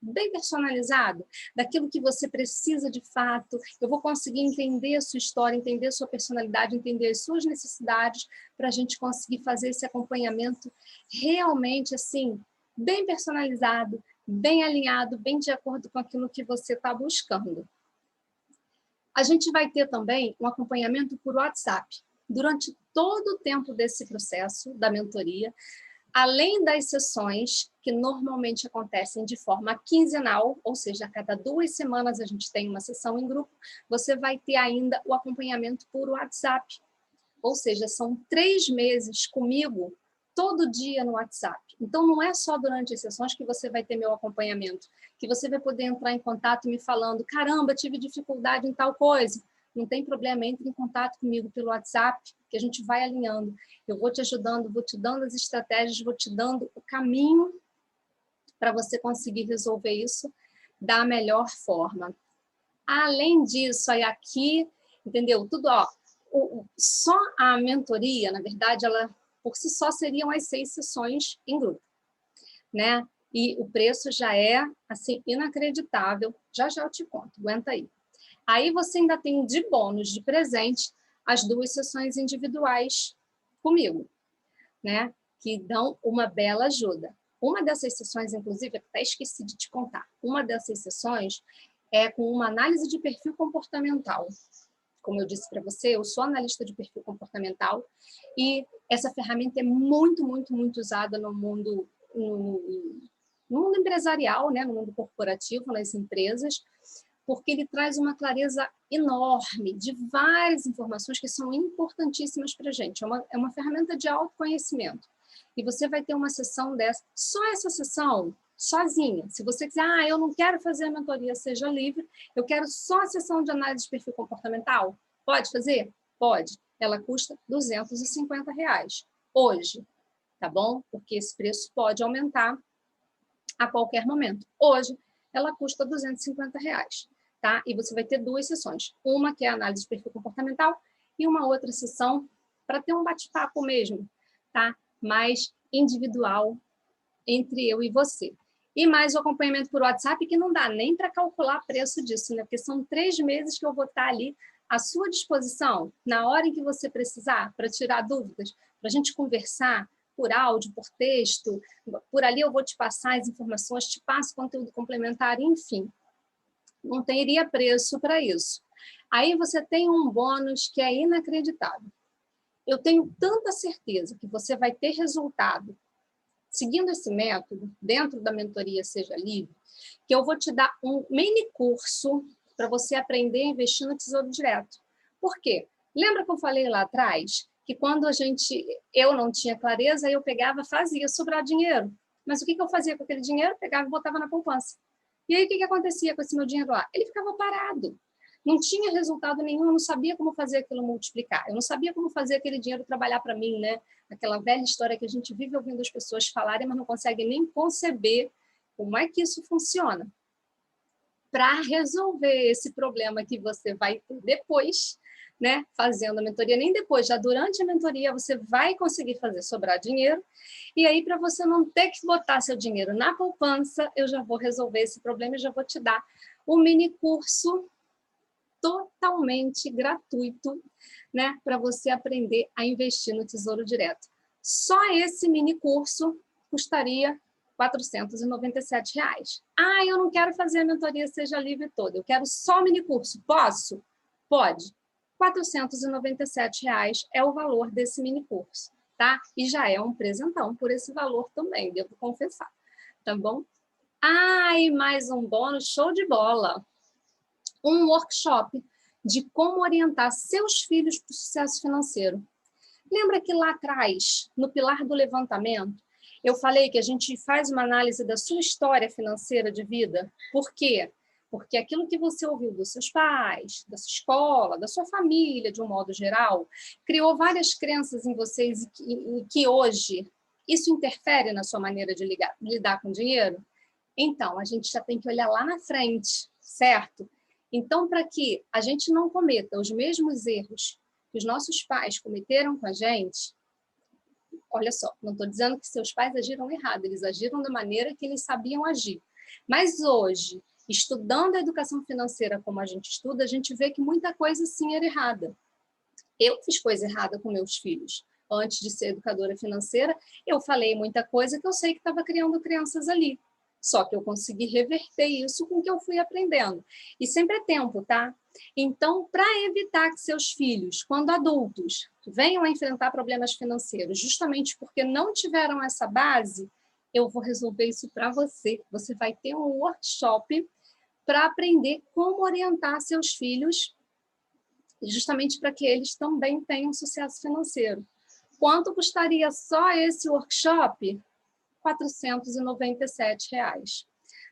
bem personalizado daquilo que você precisa de fato. Eu vou conseguir entender a sua história, entender a sua personalidade, entender as suas necessidades, para a gente conseguir fazer esse acompanhamento realmente assim, bem personalizado, bem alinhado, bem de acordo com aquilo que você está buscando. A gente vai ter também um acompanhamento por WhatsApp. Durante todo o tempo desse processo da mentoria, além das sessões, que normalmente acontecem de forma quinzenal, ou seja, a cada 2 semanas a gente tem uma sessão em grupo, você vai ter ainda o acompanhamento por WhatsApp. Ou seja, são 3 meses comigo, todo dia no WhatsApp. Então, não é só durante as sessões que você vai ter meu acompanhamento, que você vai poder entrar em contato me falando, caramba, tive dificuldade em tal coisa. Não tem problema, entre em contato comigo pelo WhatsApp, que a gente vai alinhando. Eu vou te ajudando, vou te dando as estratégias, vou te dando o caminho para você conseguir resolver isso da melhor forma. Além disso, aí aqui, entendeu? Tudo, ó, só a mentoria, na verdade, ela por si só seriam as 6 sessões em grupo, né? E o preço já é, assim, inacreditável. Já já eu te conto, aguenta aí. Aí você ainda tem de bônus, de presente, as 2 sessões individuais comigo, né? Que dão uma bela ajuda. Uma dessas sessões, inclusive, até esqueci de te contar, uma dessas sessões é com uma análise de perfil comportamental. Como eu disse para você, eu sou analista de perfil comportamental e essa ferramenta é muito, muito, muito usada no mundo empresarial, né? No mundo corporativo, nas empresas, porque ele traz uma clareza enorme de várias informações que são importantíssimas para a gente. É uma ferramenta de autoconhecimento. E você vai ter uma sessão dessa, só essa sessão, sozinha. Se você quiser, eu não quero fazer a mentoria Seja Livre, eu quero só a sessão de análise de perfil comportamental. Pode fazer? Pode. Ela custa R$250 hoje, tá bom? Porque esse preço pode aumentar a qualquer momento. Hoje, ela custa R$250, tá? E você vai ter 2 sessões. Uma que é a análise de perfil comportamental e uma outra sessão para ter um bate-papo mesmo, tá? Mais individual entre eu e você. E mais o acompanhamento por WhatsApp, que não dá nem para calcular preço disso, né? Porque são 3 meses que eu vou estar ali à sua disposição, na hora em que você precisar, para tirar dúvidas, para a gente conversar por áudio, por texto, por ali eu vou te passar as informações, te passo conteúdo complementar, enfim. Não teria preço para isso. Aí você tem um bônus que é inacreditável. Eu tenho tanta certeza que você vai ter resultado seguindo esse método, dentro da mentoria Seja Livre, que eu vou te dar um mini curso para você aprender a investir no Tesouro Direto. Por quê? Lembra que eu falei lá atrás que quando eu não tinha clareza, eu pegava, fazia sobrar dinheiro. Mas o que eu fazia com aquele dinheiro? Pegava e botava na poupança. E aí o que acontecia com esse meu dinheiro lá? Ele ficava parado. Não tinha resultado nenhum, eu não sabia como fazer aquilo multiplicar. Eu não sabia como fazer aquele dinheiro trabalhar para mim, né? Aquela velha história que a gente vive ouvindo as pessoas falarem, mas não consegue nem conceber como é que isso funciona. Para resolver esse problema que você vai ter depois, né, fazendo a mentoria, nem depois, já durante a mentoria você vai conseguir fazer sobrar dinheiro, e aí para você não ter que botar seu dinheiro na poupança, eu já vou resolver esse problema e já vou te dar um mini curso totalmente gratuito, né, para você aprender a investir no Tesouro Direto. Só esse mini curso custaria R$497. Ah, eu não quero fazer a mentoria Seja Livre toda, eu quero só o mini curso. Posso? Pode. R$497 é o valor desse mini curso, tá? E já é um presentão por esse valor também, devo confessar, tá bom? Ah, e mais um bônus, show de bola! Um workshop de como orientar seus filhos para o sucesso financeiro. Lembra que lá atrás, no pilar do levantamento, eu falei que a gente faz uma análise da sua história financeira de vida? Por quê? Porque aquilo que você ouviu dos seus pais, da sua escola, da sua família, de um modo geral, criou várias crenças em vocês e que hoje isso interfere na sua maneira de lidar com dinheiro? Então, a gente já tem que olhar lá na frente, certo? Então, para que a gente não cometa os mesmos erros que os nossos pais cometeram com a gente, olha só, não estou dizendo que seus pais agiram errado, eles agiram da maneira que eles sabiam agir. Mas hoje, estudando a educação financeira como a gente estuda, a gente vê que muita coisa sim era errada. Eu fiz coisa errada com meus filhos. Antes de ser educadora financeira, eu falei muita coisa que eu sei que estava criando crianças ali. Só que eu consegui reverter isso com o que eu fui aprendendo. E sempre é tempo, tá? Então, para evitar que seus filhos, quando adultos, venham a enfrentar problemas financeiros, justamente porque não tiveram essa base, eu vou resolver isso para você. Você vai ter um workshop para aprender como orientar seus filhos, justamente para que eles também tenham sucesso financeiro. Quanto custaria só esse workshop? R$497,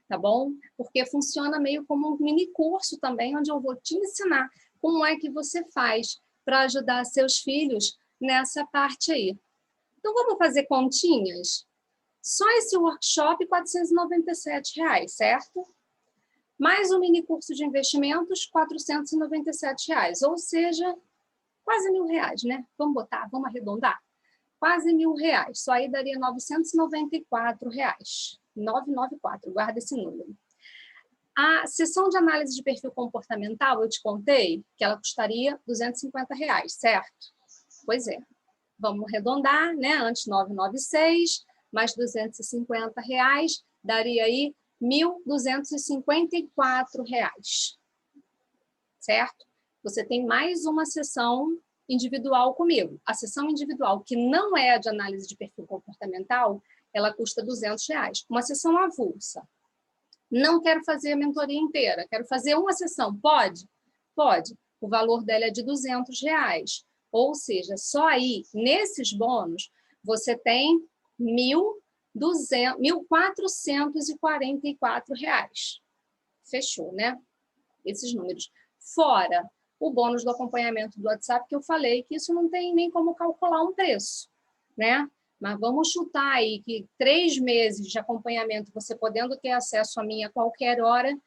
tá bom? Porque funciona meio como um mini curso também, onde eu vou te ensinar como é que você faz para ajudar seus filhos nessa parte aí. Então, vamos fazer continhas? Só esse workshop, R$497, certo? Mais um mini curso de investimentos, R$497, ou seja, quase R$1.000, né? Vamos botar, vamos arredondar? Quase R$1.000, só aí daria R$994. 994, guarda esse número. A sessão de análise de perfil comportamental, eu te contei que ela custaria R$250, certo? Pois é. Vamos arredondar, né? Antes 996, mais R$250, daria aí R$1.254, certo? Você tem mais uma sessão individual comigo. A sessão individual, que não é a de análise de perfil comportamental, ela custa R$200. Uma sessão avulsa. Não quero fazer a mentoria inteira, quero fazer uma sessão. Pode? Pode. O valor dela é de R$200. Ou seja, só aí, nesses bônus, você tem R$1.444. Fechou, né? Esses números. Fora o bônus do acompanhamento do WhatsApp, que eu falei que isso não tem nem como calcular um preço, né? Mas vamos chutar aí que 3 meses de acompanhamento, você podendo ter acesso a mim a qualquer hora,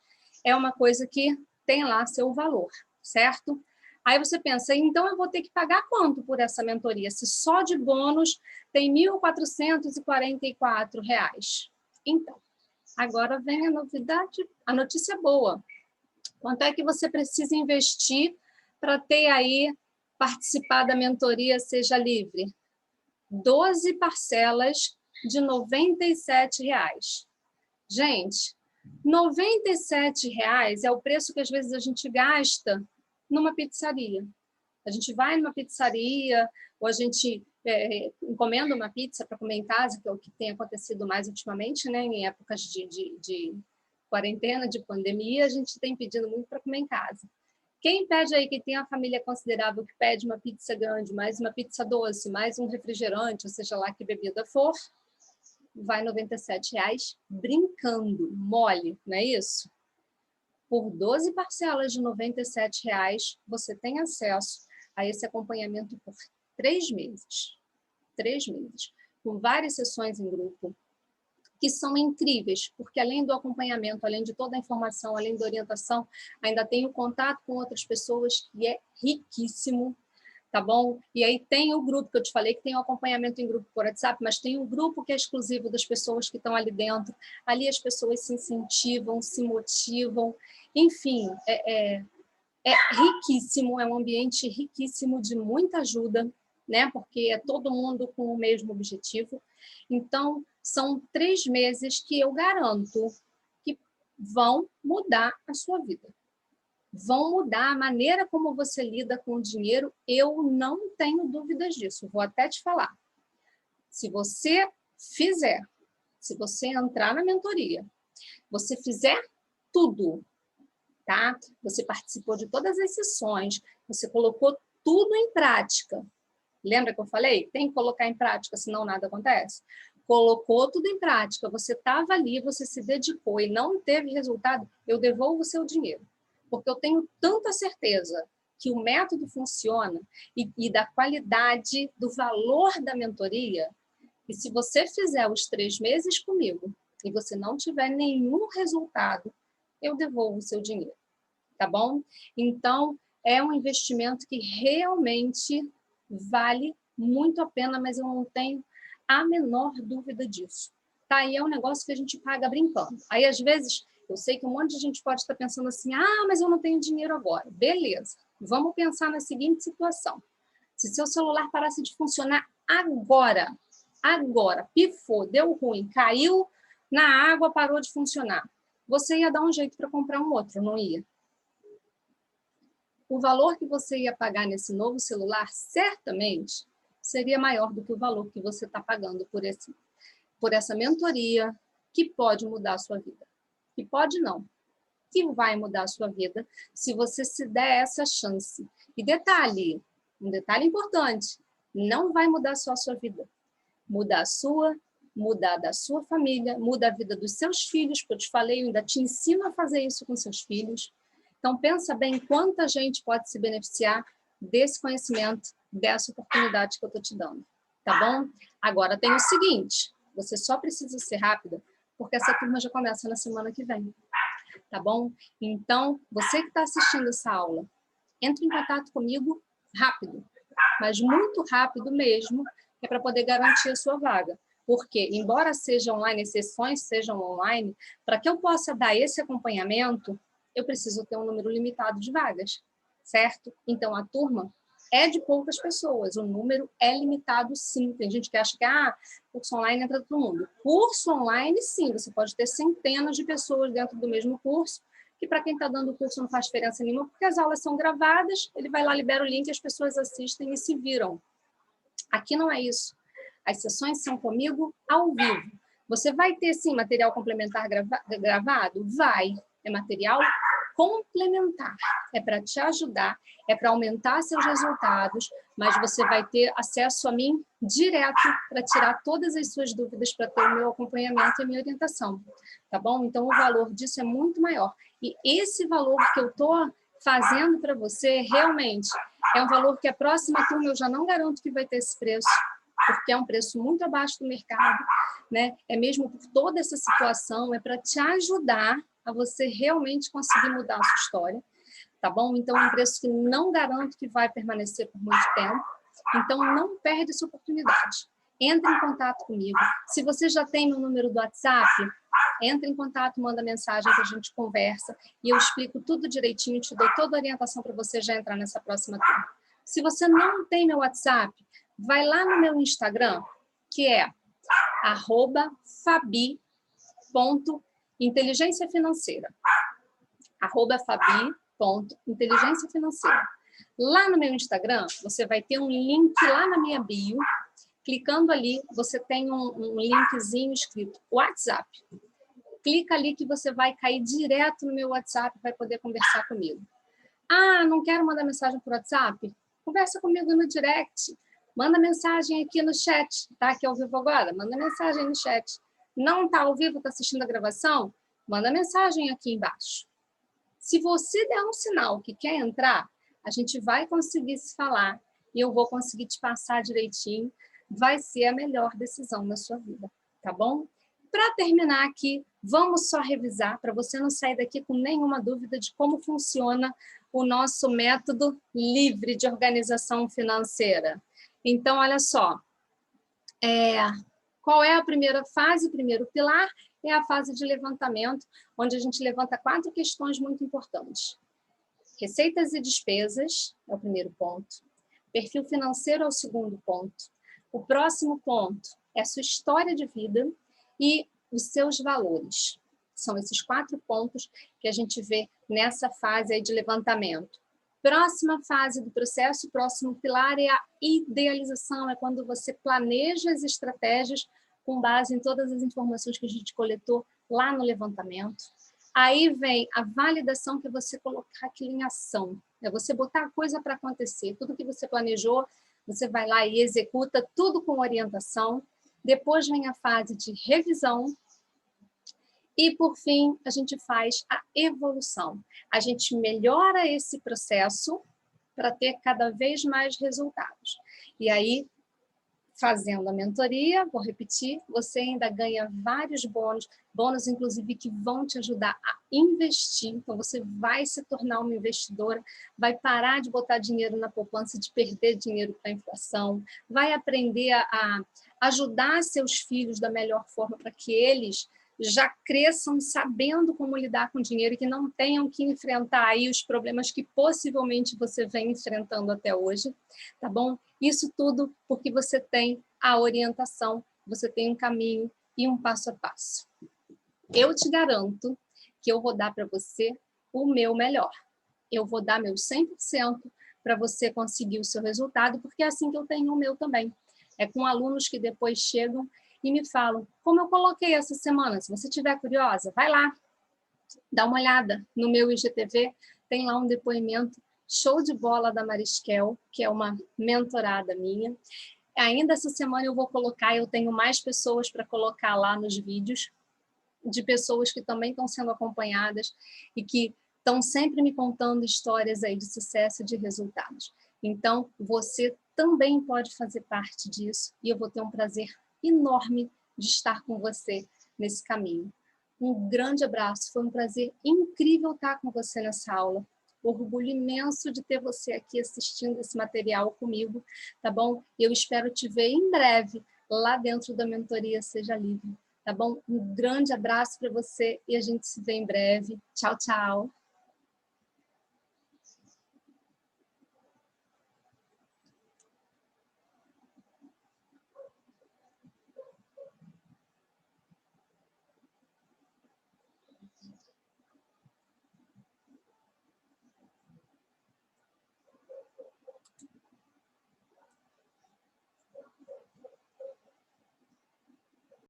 é uma coisa que tem lá seu valor, certo? Aí você pensa, então eu vou ter que pagar quanto por essa mentoria? Se só de bônus tem R$ 1.444. Então, agora vem a novidade, a notícia boa. Quanto é que você precisa investir para ter aí, participar da mentoria Seja Livre? 12 parcelas de R$ 97. Gente, R$ 97 é o preço que às vezes a gente gasta numa pizzaria. A gente vai numa pizzaria, ou a gente encomenda uma pizza para comer em casa, que é o que tem acontecido mais ultimamente, né? Em épocas de quarentena, de pandemia, a gente tem pedido muito para comer em casa. Quem pede aí, que tem uma família considerável, que pede uma pizza grande, mais uma pizza doce, mais um refrigerante, ou seja lá que bebida for, vai R$ 97 brincando, mole, não é isso? Por 12 parcelas de R$ 97, você tem acesso a esse acompanhamento por 3 meses. 3 meses. Com várias sessões em grupo, que são incríveis, porque além do acompanhamento, além de toda a informação, além da orientação, ainda tem o contato com outras pessoas, que é riquíssimo, tá bom? E aí tem o grupo que eu te falei, que tem o acompanhamento em grupo por WhatsApp, mas tem um grupo que é exclusivo das pessoas que estão ali dentro. Ali as pessoas se incentivam, se motivam, enfim, é riquíssimo, é um ambiente riquíssimo de muita ajuda, né? Porque é todo mundo com o mesmo objetivo. Então, são 3 meses que eu garanto que vão mudar a sua vida. Vão mudar a maneira como você lida com o dinheiro, eu não tenho dúvidas disso. Vou até te falar. Se você fizer, se você entrar na mentoria, você fizer tudo, tá? Você participou de todas as sessões, você colocou tudo em prática. Lembra que eu falei? Tem que colocar em prática, senão nada acontece. Colocou tudo em prática, você estava ali, você se dedicou e não teve resultado, eu devolvo o seu dinheiro. Porque eu tenho tanta certeza que o método funciona e da qualidade, do valor da mentoria, e se você fizer os 3 meses comigo e você não tiver nenhum resultado, eu devolvo o seu dinheiro, tá bom? Então, é um investimento que realmente vale muito a pena, mas eu não tenho a menor dúvida disso. Tá? E é um negócio que a gente paga brincando. Aí, às vezes, eu sei que um monte de gente pode estar pensando assim, ah, mas eu não tenho dinheiro agora. Beleza, vamos pensar na seguinte situação. Se seu celular parasse de funcionar agora, pifou, deu ruim, caiu na água, parou de funcionar, você ia dar um jeito para comprar um outro, não ia? O valor que você ia pagar nesse novo celular, certamente, seria maior do que o valor que você está pagando por essa mentoria, que pode mudar a sua vida. Que pode não, que vai mudar a sua vida, se você se der essa chance. E detalhe, um detalhe importante, não vai mudar só a sua vida. Muda a sua, muda a da sua família, muda a vida dos seus filhos, porque eu te falei, eu ainda te ensino a fazer isso com seus filhos. Então, pensa bem quanta gente pode se beneficiar desse conhecimento, dessa oportunidade que eu estou te dando, tá bom? Agora, tem o seguinte, você só precisa ser rápida, porque essa turma já começa na semana que vem, tá bom? Então, você que está assistindo essa aula, entre em contato comigo rápido, mas muito rápido mesmo, que é para poder garantir a sua vaga. Porque, embora seja online, as sessões sejam online, para que eu possa dar esse acompanhamento, eu preciso ter um número limitado de vagas, certo? Então, a turma é de poucas pessoas, o número é limitado sim. Tem gente que acha que, curso online entra todo mundo. Curso online, sim, você pode ter centenas de pessoas dentro do mesmo curso, que para quem está dando o curso não faz diferença nenhuma, porque as aulas são gravadas, ele vai lá, libera o link, as pessoas assistem e se viram. Aqui não é isso. As sessões são comigo ao vivo. Você vai ter, sim, material complementar gravado? Vai. É material complementar. É para te ajudar, é para aumentar seus resultados, mas você vai ter acesso a mim direto para tirar todas as suas dúvidas, para ter o meu acompanhamento e a minha orientação. Tá bom? Então, o valor disso é muito maior. E esse valor que eu estou fazendo para você, realmente, é um valor que a próxima turma eu já não garanto que vai ter esse preço, porque é um preço muito abaixo do mercado, né? É mesmo por toda essa situação, é para te ajudar a você realmente conseguir mudar a sua história, tá bom? Então, é um preço que não garanto que vai permanecer por muito tempo, então não perde essa oportunidade. Entre em contato comigo. Se você já tem meu número do WhatsApp, entre em contato, manda mensagem que a gente conversa e eu explico tudo direitinho, te dou toda a orientação para você já entrar nessa próxima turma. Se você não tem meu WhatsApp, vai lá no meu Instagram, que é @fabi.inteligênciafinanceira. @fabi.inteligênciafinanceira. Lá no meu Instagram, você vai ter um link lá na minha bio. Clicando ali, você tem um linkzinho escrito WhatsApp. Clica ali que você vai cair direto no meu WhatsApp e vai poder conversar comigo. Ah, não quero mandar mensagem por WhatsApp? Conversa comigo no direct. Manda mensagem aqui no chat, tá? Aqui ao vivo agora. Manda mensagem no chat. Não tá ao vivo, tá assistindo a gravação? Manda mensagem aqui embaixo. Se você der um sinal que quer entrar, a gente vai conseguir se falar e eu vou conseguir te passar direitinho. Vai ser a melhor decisão na sua vida, tá bom? Para terminar aqui, vamos só revisar, para você não sair daqui com nenhuma dúvida de como funciona o nosso método livre de organização financeira. Então, olha só, qual é a primeira fase? O primeiro pilar é a fase de levantamento, onde a gente levanta 4 questões muito importantes. Receitas e despesas é o primeiro ponto. Perfil financeiro é o segundo ponto. O próximo ponto é a sua história de vida e os seus valores. São esses 4 pontos que a gente vê nessa fase aí de levantamento. Próxima fase do processo, próximo pilar é a idealização, é quando você planeja as estratégias com base em todas as informações que a gente coletou lá no levantamento. Aí vem a validação, que é você colocar aquilo em ação, é você botar a coisa para acontecer, tudo que você planejou, você vai lá e executa tudo com orientação. Depois vem a fase de revisão. E, por fim, a gente faz a evolução. A gente melhora esse processo para ter cada vez mais resultados. E aí, fazendo a mentoria, vou repetir, você ainda ganha vários bônus inclusive que vão te ajudar a investir. Então, você vai se tornar uma investidora, vai parar de botar dinheiro na poupança, de perder dinheiro para a inflação, vai aprender a ajudar seus filhos da melhor forma para que eles já cresçam sabendo como lidar com dinheiro e que não tenham que enfrentar aí os problemas que possivelmente você vem enfrentando até hoje, tá bom? Isso tudo porque você tem a orientação, você tem um caminho e um passo a passo. Eu te garanto que eu vou dar para você o meu melhor. Eu vou dar meu 100% para você conseguir o seu resultado, porque é assim que eu tenho o meu também. É com alunos que depois chegam e me falam, como eu coloquei essa semana, se você estiver curiosa, vai lá, dá uma olhada no meu IGTV, tem lá um depoimento show de bola da Marisquel, que é uma mentorada minha. Ainda essa semana eu vou colocar, eu tenho mais pessoas para colocar lá nos vídeos, de pessoas que também estão sendo acompanhadas e que estão sempre me contando histórias aí de sucesso e de resultados. Então, você também pode fazer parte disso e eu vou ter um prazer enorme de estar com você nesse caminho. Um grande abraço, foi um prazer incrível estar com você nessa aula. Orgulho imenso de ter você aqui assistindo esse material comigo, tá bom? Eu espero te ver em breve lá dentro da mentoria Seja Livre, tá bom? Um grande abraço para você e a gente se vê em breve. Tchau, tchau!